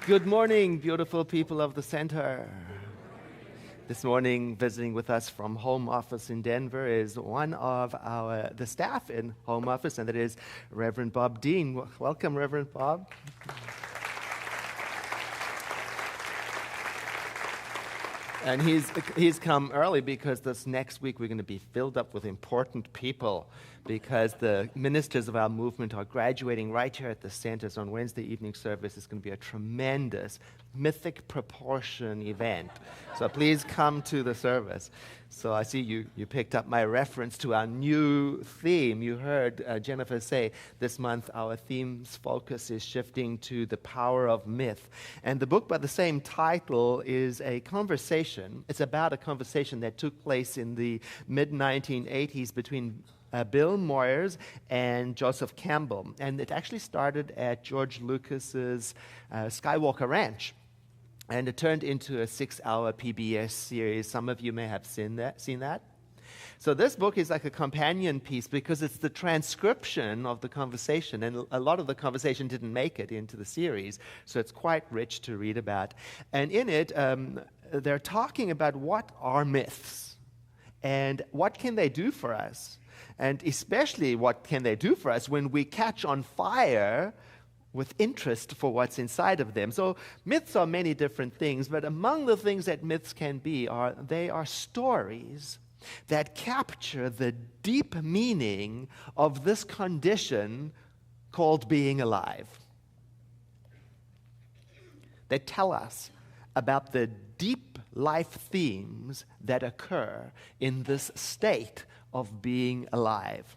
Good morning, beautiful people of the center. This morning, visiting with us from Home Office in Denver is one of the staff in Home Office, and that is Reverend Bob Dean. Welcome, Reverend Bob. And he's come early because this next week we're going to be filled up with important people, because the ministers of our movement are graduating right here at the centers on Wednesday evening service. It's going to be a tremendous mythic proportion event. So please come to the service. So I see you picked up my reference to our new theme. You heard Jennifer say this month our theme's focus is shifting to the power of myth. And the book by the same title is a conversation. It's about a conversation that took place in the mid-1980s between Bill Moyers and Joseph Campbell. And it actually started at George Lucas's Skywalker Ranch. And it turned into a 6-hour PBS series. Some of you may have seen that. So this book is like a companion piece because it's the transcription of the conversation. And a lot of the conversation didn't make it into the series. So it's quite rich to read about. And in it, they're talking about what are myths and what can they do for us. And especially what can they do for us when we catch on fire with interest for what's inside of them. So myths are many different things, but among the things that myths can be they are stories that capture the deep meaning of this condition called being alive. They tell us about the deep life themes that occur in this state of being alive.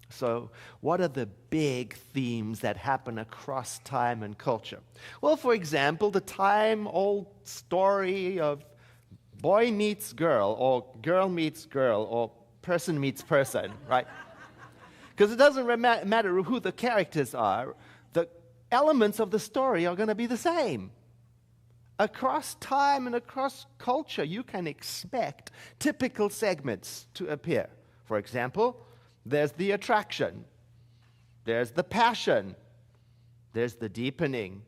So, what are the big themes that happen across time and culture? Well, for example, the time-old story of boy meets girl, or girl meets girl, or person meets person, right? Because it doesn't matter who the characters are, the elements of the story are going to be the same. Across time and across culture, you can expect typical segments to appear. For example, there's the attraction, there's the passion, there's the deepening,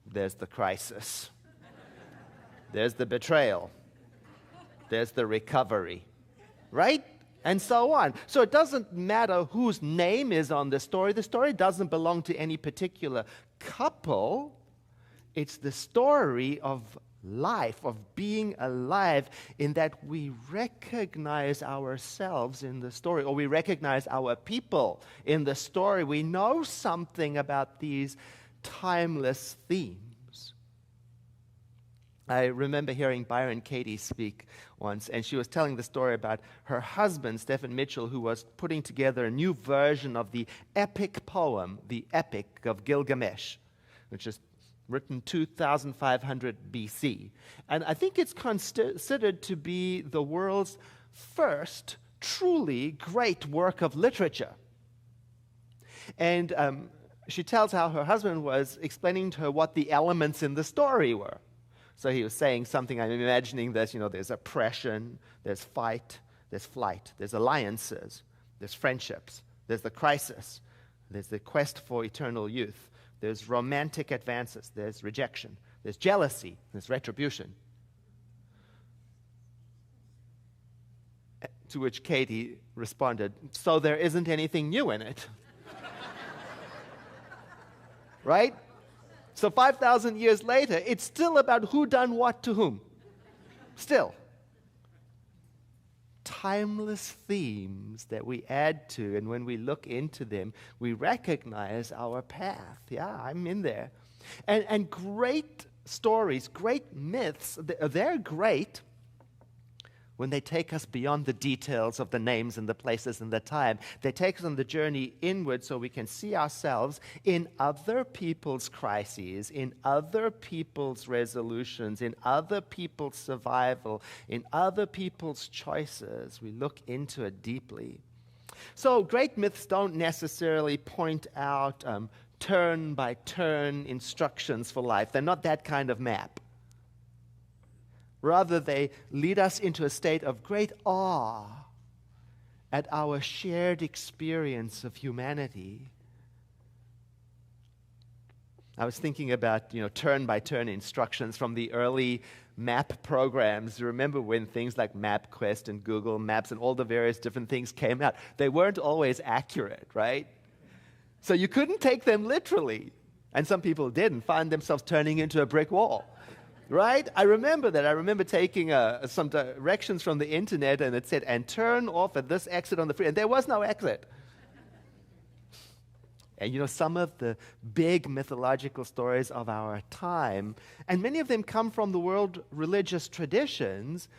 there's the crisis, there's the betrayal, there's the recovery, right? And so on. So it doesn't matter whose name is on the story doesn't belong to any particular couple. It's the story of life, of being alive, in that we recognize ourselves in the story, or we recognize our people in the story. We know something about these timeless themes. I remember hearing Byron Katie speak once, and she was telling the story about her husband, Stephen Mitchell, who was putting together a new version of the epic poem, the Epic of Gilgamesh, which is written 2,500 BC. And I think it's considered to be the world's first truly great work of literature. And she tells how her husband was explaining to her what the elements in the story were. So he was saying something, I'm imagining this, there's oppression, there's fight, there's flight, there's alliances, there's friendships, there's the crisis, there's the quest for eternal youth. There's romantic advances, there's rejection, there's jealousy, there's retribution. To which Katie responded, so there isn't anything new in it. Right? So 5,000 years later, it's still about who done what to whom. Still. Timeless themes that we add to, and when we look into them, we recognize our path. Yeah, I'm in there. And great stories, great myths, they're great when they take us beyond the details of the names and the places and the time. They take us on the journey inward so we can see ourselves in other people's crises, in other people's resolutions, in other people's survival, in other people's choices. We look into it deeply. So great myths don't necessarily point out turn-by-turn instructions for life. They're not that kind of map. Rather, they lead us into a state of great awe at our shared experience of humanity. I was thinking about, turn-by-turn instructions from the early map programs. You remember when things like MapQuest and Google Maps and all the various different things came out? They weren't always accurate, right? So you couldn't take them literally. And some people did and find themselves turning into a brick wall, right? I remember that. I remember taking some directions from the internet, and it said, and turn off at this exit on the freeway. And there was no exit. And some of the big mythological stories of our time, and many of them come from the world religious traditions,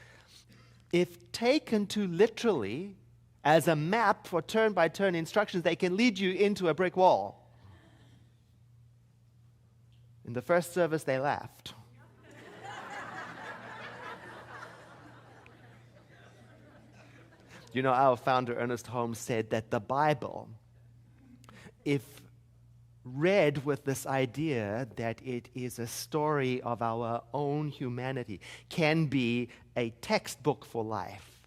if taken too literally as a map for turn-by-turn instructions, they can lead you into a brick wall. In the first service, they laughed. Our founder, Ernest Holmes, said that the Bible, if read with this idea that it is a story of our own humanity, can be a textbook for life.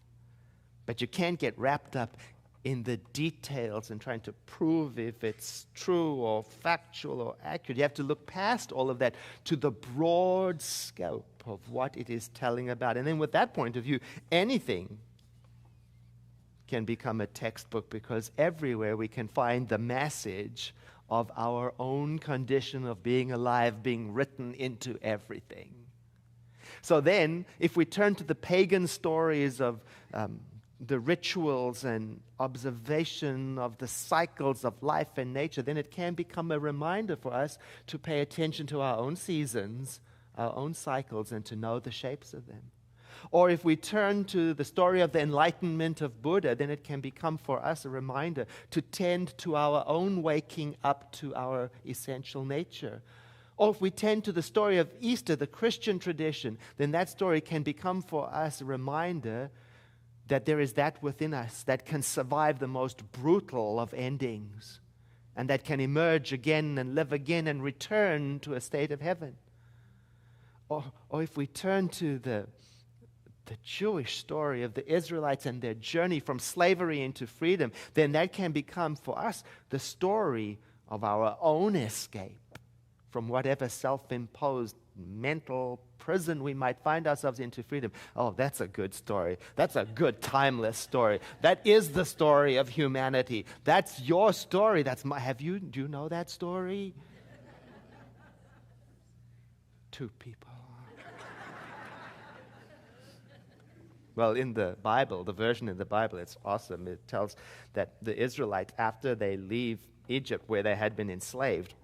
But you can't get wrapped up in the details and trying to prove if it's true or factual or accurate. You have to look past all of that to the broad scope of what it is telling about. And then with that point of view, anything can become a textbook, because everywhere we can find the message of our own condition of being alive being written into everything. So then, if we turn to the pagan stories of the rituals and observation of the cycles of life and nature, then it can become a reminder for us to pay attention to our own seasons, our own cycles, and to know the shapes of them. Or if we turn to the story of the enlightenment of Buddha, then it can become for us a reminder to tend to our own waking up to our essential nature. Or if we tend to the story of Easter, the Christian tradition, then that story can become for us a reminder that there is that within us that can survive the most brutal of endings, and that can emerge again and live again and return to a state of heaven. Or if we turn to the Jewish story of the Israelites and their journey from slavery into freedom, then that can become for us the story of our own escape from whatever self-imposed mental prison we might find ourselves into freedom. Oh, that's a good story. That's a good timeless story. That is the story of humanity. That's your story. That's my. Do you know that story? Two people. Well, in the Bible, the version in the Bible, it's awesome. It tells that the Israelites, after they leave Egypt, where they had been enslaved,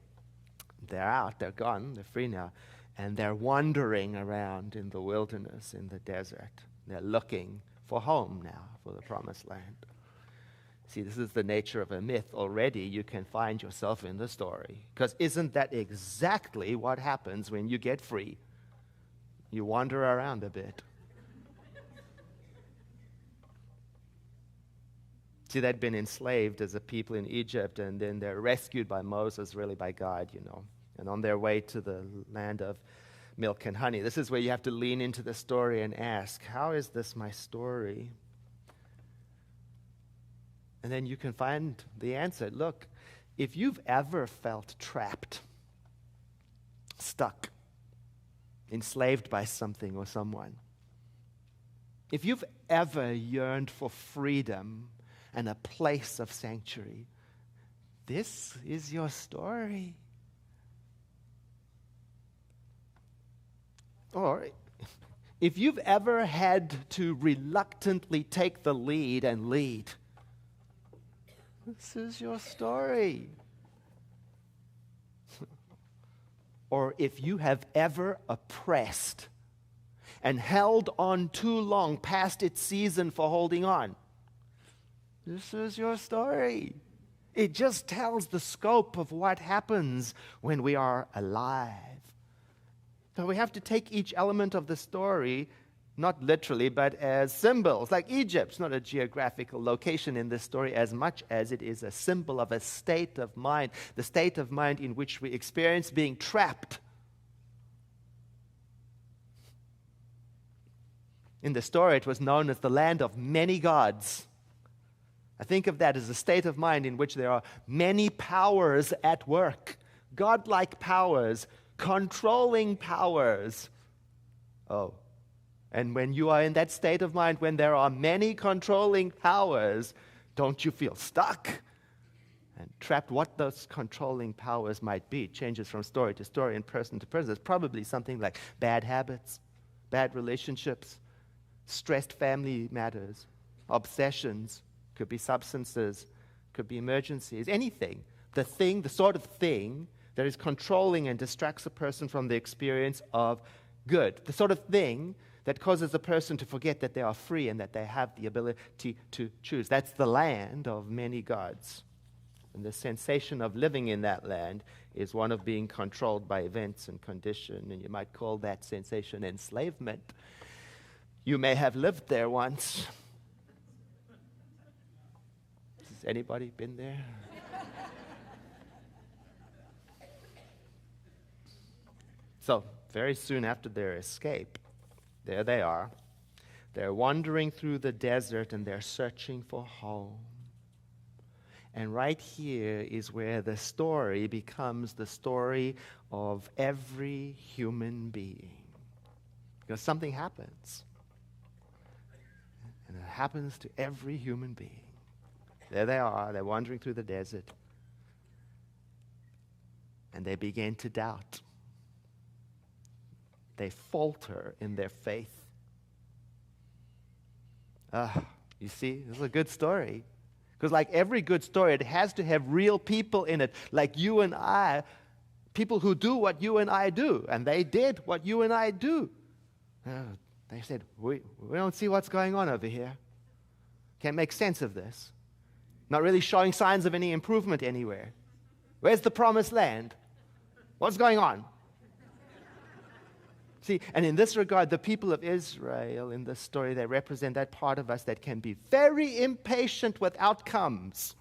they're out, they're gone, they're free now, and they're wandering around in the wilderness, in the desert. They're looking for home now, for the promised land. See, this is the nature of a myth. Already you can find yourself in the story. Because isn't that exactly what happens when you get free? You wander around a bit. See, they'd been enslaved as a people in Egypt, and then they're rescued by Moses, really by God, and on their way to the land of milk and honey. This is where you have to lean into the story and ask, how is this my story? And then you can find the answer. Look, if you've ever felt trapped, stuck, enslaved by something or someone, if you've ever yearned for freedom and a place of sanctuary, this is your story. Or if you've ever had to reluctantly take the lead and lead, this is your story. Or if you have ever oppressed and held on too long past its season for holding on, this is your story. It just tells the scope of what happens when we are alive. So we have to take each element of the story, not literally, but as symbols. Like Egypt's not a geographical location in this story as much as it is a symbol of a state of mind, the state of mind in which we experience being trapped. In the story, it was known as the land of many gods. I think of that as a state of mind in which there are many powers at work. godlike powers, controlling powers. Oh, and when you are in that state of mind, when there are many controlling powers, don't you feel stuck and trapped? What those controlling powers might be changes from story to story and person to person. It's probably something like bad habits, bad relationships, stressed family matters, obsessions, could be substances, could be emergencies, anything. The sort of thing that is controlling and distracts a person from the experience of good. The sort of thing that causes a person to forget that they are free and that they have the ability to choose. That's the land of many gods. And the sensation of living in that land is one of being controlled by events and condition, and you might call that sensation enslavement. You may have lived there once. Has anybody been there? So, very soon after their escape, there they are. They're wandering through the desert and they're searching for home. And right here is where the story becomes the story of every human being. Because something happens. And it happens to every human being. There they are, they're wandering through the desert. And they begin to doubt. They falter in their faith. You see, this is a good story. Because like every good story, it has to have real people in it, like you and I, people who do what you and I do. And they did what you and I do. They said, we don't see what's going on over here. Can't make sense of this. Not really showing signs of any improvement anywhere. Where's the promised land? What's going on? See, and in this regard, the people of Israel in this story, they represent that part of us that can be very impatient with outcomes.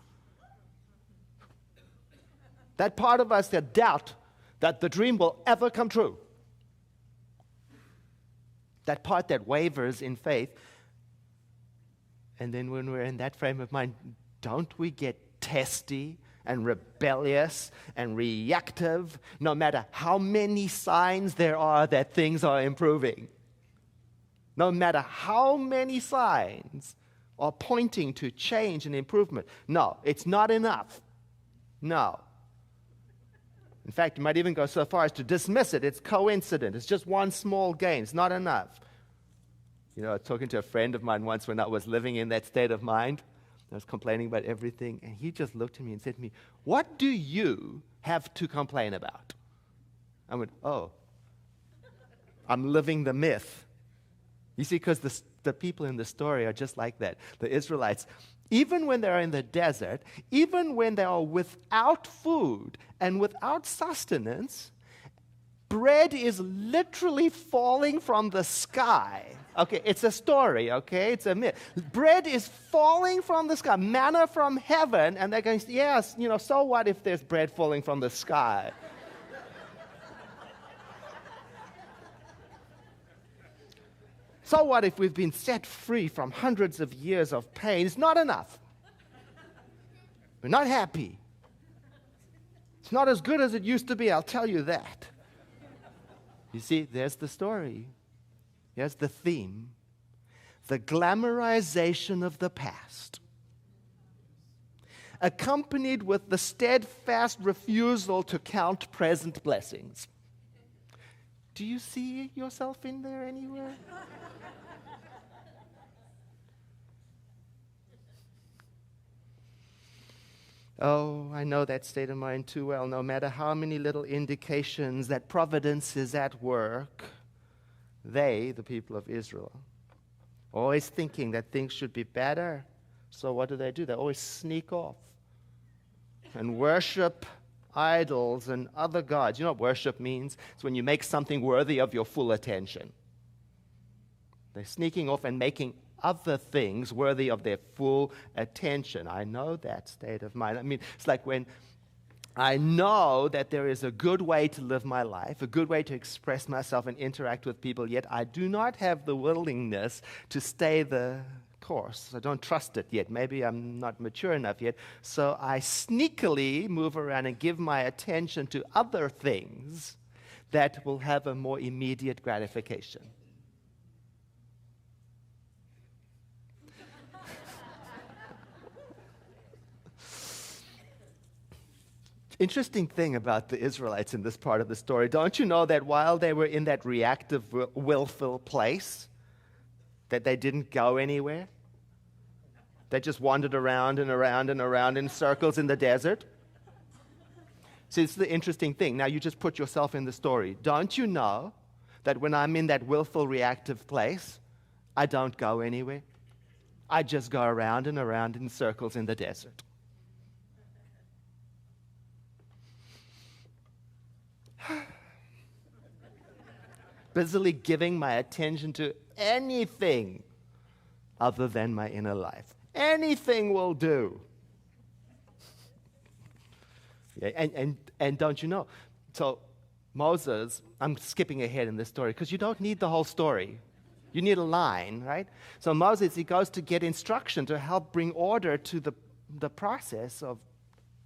That part of us that doubt that the dream will ever come true. That part that wavers in faith. And then when we're in that frame of mind, don't we get testy and rebellious and reactive, no matter how many signs there are that things are improving? No matter how many signs are pointing to change and improvement. No, it's not enough. No. In fact, you might even go so far as to dismiss it. It's coincident. It's just one small gain. It's not enough. You know, I was talking to a friend of mine once when I was living in that state of mind. I was complaining about everything, and he just looked at me and said to me, "What do you have to complain about?" I went, "Oh, I'm living the myth." You see, because the people in the story are just like that. The Israelites, even when they're in the desert, even when they are without food and without sustenance, bread is literally falling from the sky. Okay, it's a story, okay? It's a myth. Bread is falling from the sky, manna from heaven, and they're going, yes, you know, so what if there's bread falling from the sky? So what if we've been set free from hundreds of years of pain? It's not enough. We're not happy. It's not as good as it used to be, I'll tell you that. You see, there's the story. Here's the theme. The glamorization of the past, accompanied with the steadfast refusal to count present blessings. Do you see yourself in there anywhere? Oh, I know that state of mind too well. No matter how many little indications that providence is at work, they, the people of Israel, always thinking that things should be better. So what do? They always sneak off and worship idols and other gods. You know what worship means? It's when you make something worthy of your full attention. They're sneaking off and making other things worthy of their full attention. I know that state of mind. I mean, it's like when I know that there is a good way to live my life, a good way to express myself and interact with people, yet I do not have the willingness to stay the course. I don't trust it yet. Maybe I'm not mature enough yet. So I sneakily move around and give my attention to other things that will have a more immediate gratification. Interesting thing about the Israelites in this part of the story, don't you know that while they were in that reactive, willful place, that they didn't go anywhere? They just wandered around and around and around in circles in the desert. See, it's the interesting thing. Now you just put yourself in the story. Don't you know that when I'm in that willful, reactive place, I don't go anywhere? I just go around and around in circles in the desert. Busily giving my attention to anything other than my inner life. Anything will do. Yeah, and don't you know? So Moses, I'm skipping ahead in this story because you don't need the whole story. You need a line, right? So Moses, he goes to get instruction to help bring order to the process of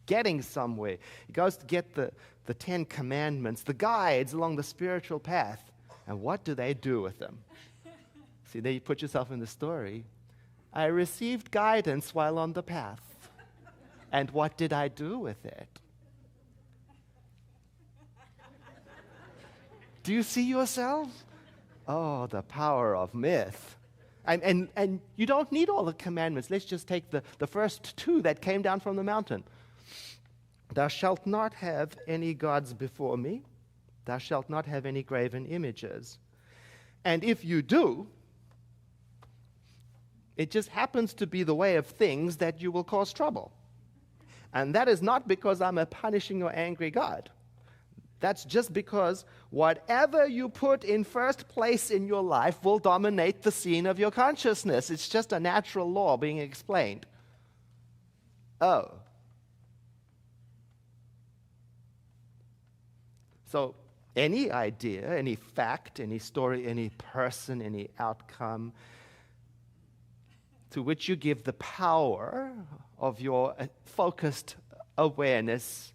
getting somewhere. He goes to get the 10 Commandments, the guides along the spiritual path. And what do they do with them? See, there you put yourself in the story. I received guidance while on the path. And what did I do with it? Do you see yourself? Oh, the power of myth. And you don't need all the commandments. Let's just take the first 2 that came down from the mountain. Thou shalt not have any gods before me. Thou shalt not have any graven images. And if you do, it just happens to be the way of things that you will cause trouble. And that is not because I'm a punishing or angry God. That's just because whatever you put in first place in your life will dominate the scene of your consciousness. It's just a natural law being explained. Oh. So any idea, any fact, any story, any person, any outcome to which you give the power of your focused awareness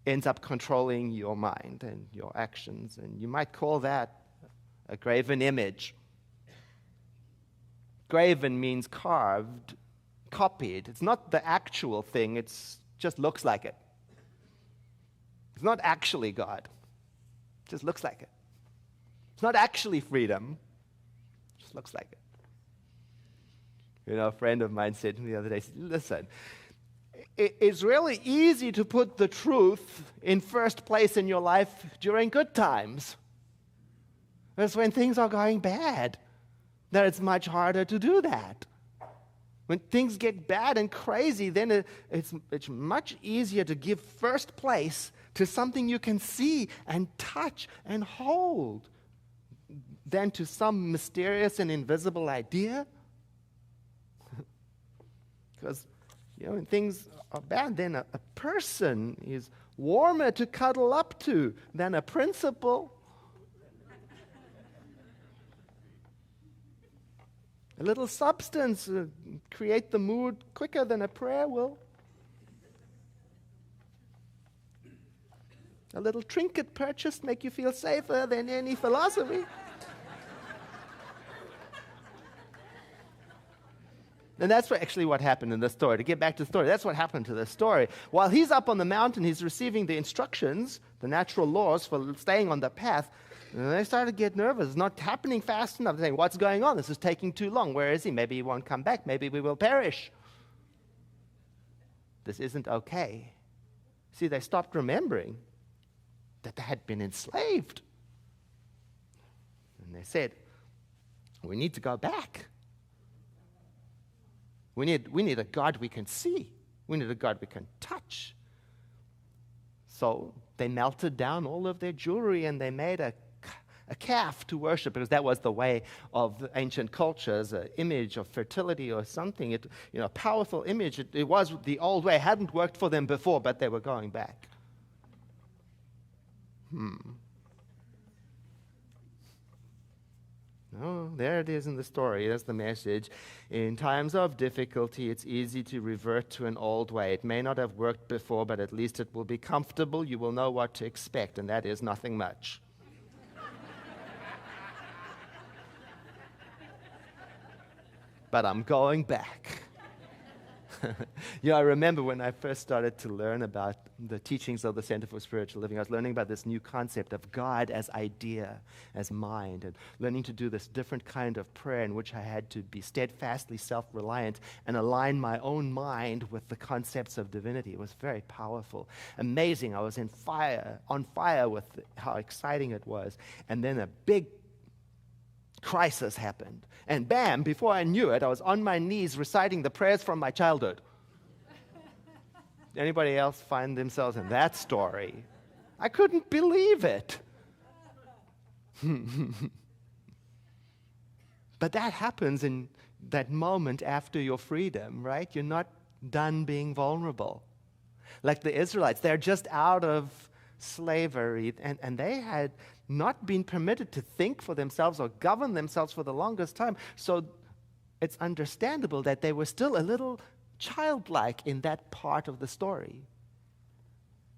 ends up controlling your mind and your actions. And you might call that a graven image. Graven means carved, copied. It's not the actual thing, it just looks like it. It's not actually God. It just looks like it. It's not actually freedom. It just looks like it. You know, a friend of mine said to me the other day, listen, it's really easy to put the truth in first place in your life during good times. It's when things are going bad that it's much harder to do that. When things get bad and crazy, then it's much easier to give first place to something you can see and touch and hold than to some mysterious and invisible idea. Because, you know, when things are bad, then a person is warmer to cuddle up to than a principle. A little substance create the mood quicker than a prayer will. A little trinket purchased make you feel safer than any philosophy. And that's actually what happened in the story. To get back to the story, that's what happened to the story. While he's up on the mountain, he's receiving the instructions, the natural laws for staying on the path. And they started to get nervous. It's not happening fast enough. They're saying, what's going on? This is taking too long. Where is he? Maybe he won't come back. Maybe we will perish. This isn't okay. See, they stopped remembering that they had been enslaved. And they said, we need to go back. We need a God we can see. We need a God we can touch. So they melted down all of their jewelry and they made a calf to worship, because that was the way of the ancient cultures, an image of fertility or something. A powerful image. It was the old way. It hadn't worked for them before, but they were going back. No, there it is in the story. That's the message. In times of difficulty, it's easy to revert to an old way. It may not have worked before, but at least it will be comfortable. You will know what to expect, and that is nothing much. But I'm going back. I remember when I first started to learn about the teachings of the Center for Spiritual Living, I was learning about this new concept of God as idea, as mind, and learning to do this different kind of prayer in which I had to be steadfastly self-reliant and align my own mind with the concepts of divinity. It was very powerful, amazing. I was on fire with how exciting it was. And then a big crisis happened. And bam, before I knew it, I was on my knees reciting the prayers from my childhood. Anybody else find themselves in that story? I couldn't believe it. But that happens in that moment after your freedom, right? You're not done being vulnerable. Like the Israelites, they're just out of slavery, and they had not been permitted to think for themselves or govern themselves for the longest time. So it's understandable that they were still a little childlike in that part of the story.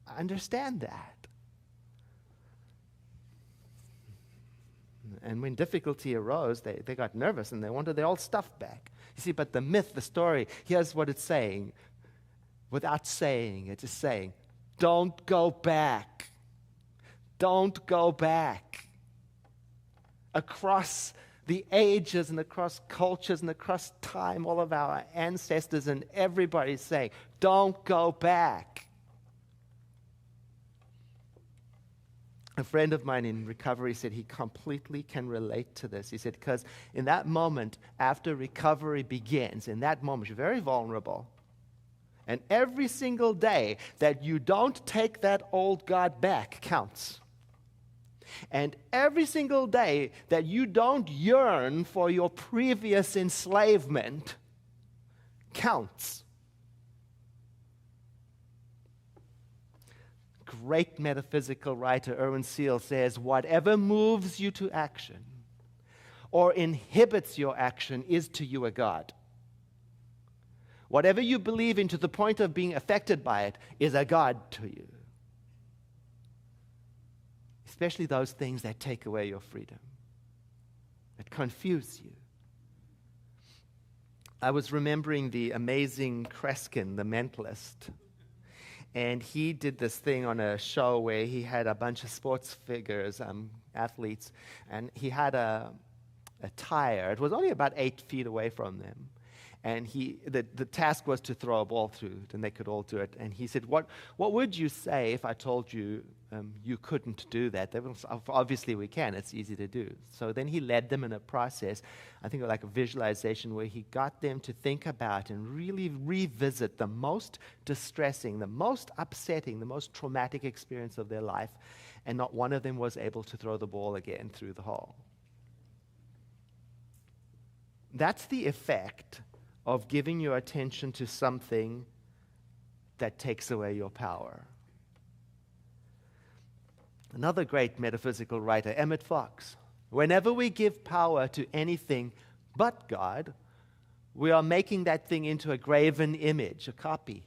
I understand that. And when difficulty arose, they got nervous and they wanted their old stuff back. You see, but the myth, the story, here's what it's saying. Without saying it, it's saying, don't go back. Don't go back. Across the ages and across cultures and across time, all of our ancestors and everybody's saying, don't go back. A friend of mine in recovery said he completely can relate to this. He said, because in that moment, after recovery begins, in that moment, you're very vulnerable. And every single day that you don't take that old God back counts. And every single day that you don't yearn for your previous enslavement counts. Great metaphysical writer Erwin Seal says, whatever moves you to action or inhibits your action is to you a God. Whatever you believe in to the point of being affected by it is a God to you. Especially those things that take away your freedom, that confuse you. I was remembering the amazing Kreskin, the mentalist. And he did this thing on a show where he had a bunch of sports figures, athletes, and he had a tire. It was only about 8 feet away from them. And the task was to throw a ball through it, and they could all do it. And he said, what would you say if I told you you couldn't do that? They were, obviously we can, it's easy to do. So then he led them in a process, I think like a visualization, where he got them to think about and really revisit the most distressing, the most upsetting, the most traumatic experience of their life. And not one of them was able to throw the ball again through the hole. That's the effect of giving your attention to something that takes away your power. Another great metaphysical writer, Emmett Fox. Whenever we give power to anything but God, we are making that thing into a graven image, a copy.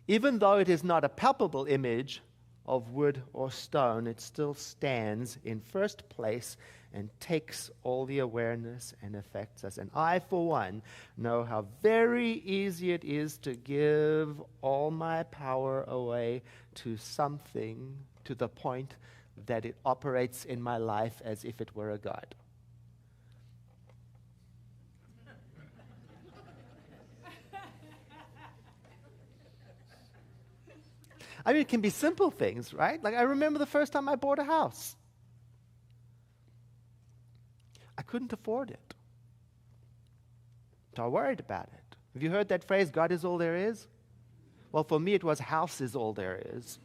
Even though it is not a palpable image of wood or stone, it still stands in first place and takes all the awareness and affects us. And I, for one, know how very easy it is to give all my power away to something to the point that it operates in my life as if it were a God. I mean, it can be simple things, right? Like I remember the first time I bought a house. I couldn't afford it. So I worried about it. Have you heard that phrase, God is all there is? Well, for me it was house is all there is.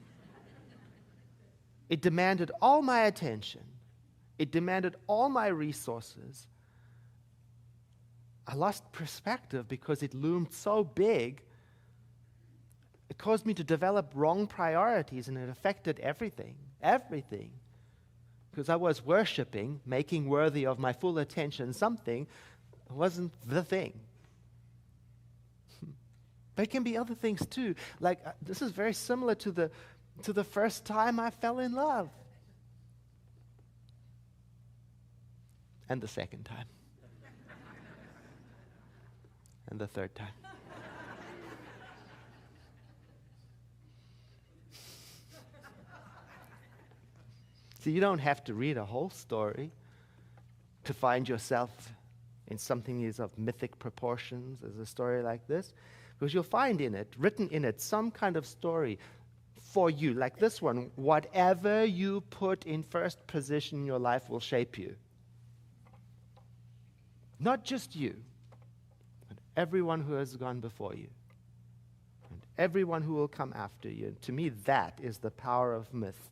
It demanded all my attention. It demanded all my resources. I lost perspective because it loomed so big. It caused me to develop wrong priorities, and it affected everything. Everything. because I was worshiping, making worthy of my full attention something that wasn't the thing. But it can be other things too. Like this is very similar to the first time I fell in love. And the second time. And the third time. See, you don't have to read a whole story to find yourself in something that is of mythic proportions as a story like this, because you'll find in it, written in it, some kind of story for you, like this one. Whatever you put in first position in your life will shape you. Not just you, but everyone who has gone before you, and everyone who will come after you. And to me, that is the power of myth.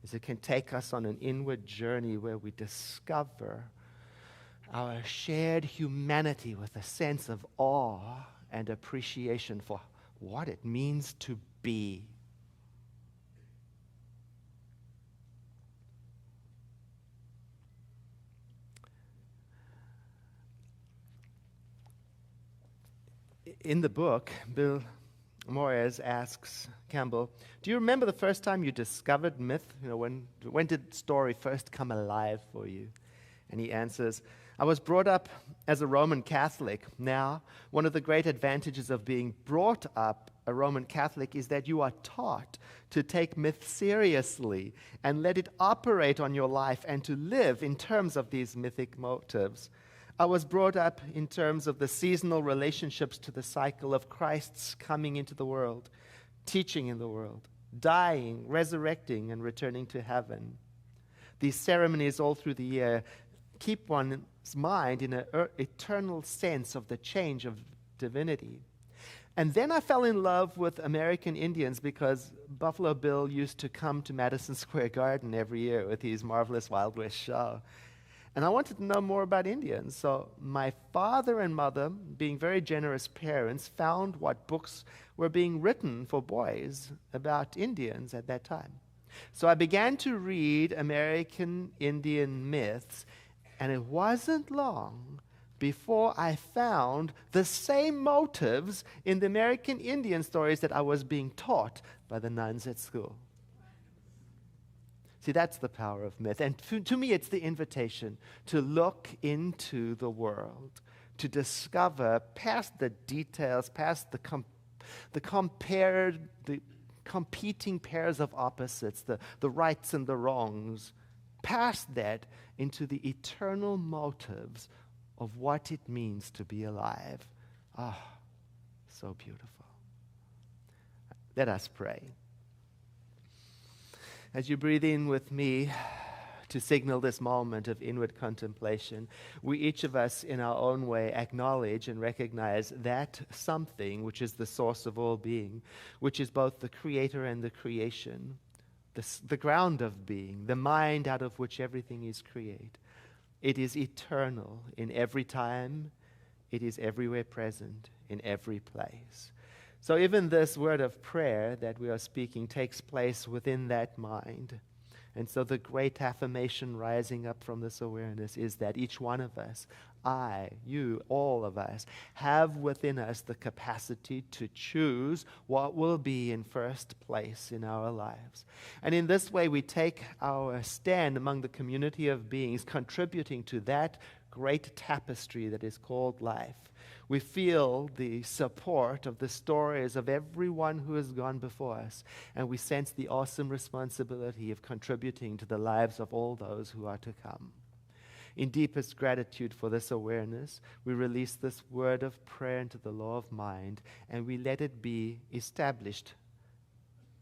Is it can take us on an inward journey where we discover our shared humanity with a sense of awe and appreciation for what it means to be. In the book, Bill Moyers asks Campbell, do you remember the first time you discovered myth? When did story first come alive for you? And he answers, I was brought up as a Roman Catholic. Now, one of the great advantages of being brought up a Roman Catholic is that you are taught to take myth seriously and let it operate on your life and to live in terms of these mythic motives. I was brought up in terms of the seasonal relationships to the cycle of Christ's coming into the world, teaching in the world, dying, resurrecting, and returning to heaven. These ceremonies all through the year keep one's mind in an eternal sense of the change of divinity. And then I fell in love with American Indians because Buffalo Bill used to come to Madison Square Garden every year with his marvelous Wild West show. And I wanted to know more about Indians. So my father and mother, being very generous parents, found what books were being written for boys about Indians at that time. So I began to read American Indian myths, and it wasn't long before I found the same motives in the American Indian stories that I was being taught by the nuns at school. See, that's the power of myth. And to me, it's the invitation to look into the world, to discover past the details, past the competing pairs of opposites, the rights and the wrongs, past that into the eternal motives of what it means to be alive. Ah, so beautiful. Let us pray. As you breathe in with me to signal this moment of inward contemplation, we each of us in our own way acknowledge and recognize that something which is the source of all being, which is both the creator and the creation, the ground of being, the mind out of which everything is created. It is eternal in every time. It is everywhere present in every place. So even this word of prayer that we are speaking takes place within that mind. And so the great affirmation rising up from this awareness is that each one of us, I, you, all of us, have within us the capacity to choose what will be in first place in our lives. And in this way, we take our stand among the community of beings, contributing to that great tapestry that is called life. We feel the support of the stories of everyone who has gone before us, and we sense the awesome responsibility of contributing to the lives of all those who are to come. In deepest gratitude for this awareness, we release this word of prayer into the law of mind, and we let it be established.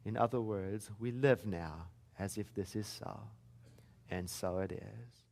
In other words, we live now as if this is so, and so it is.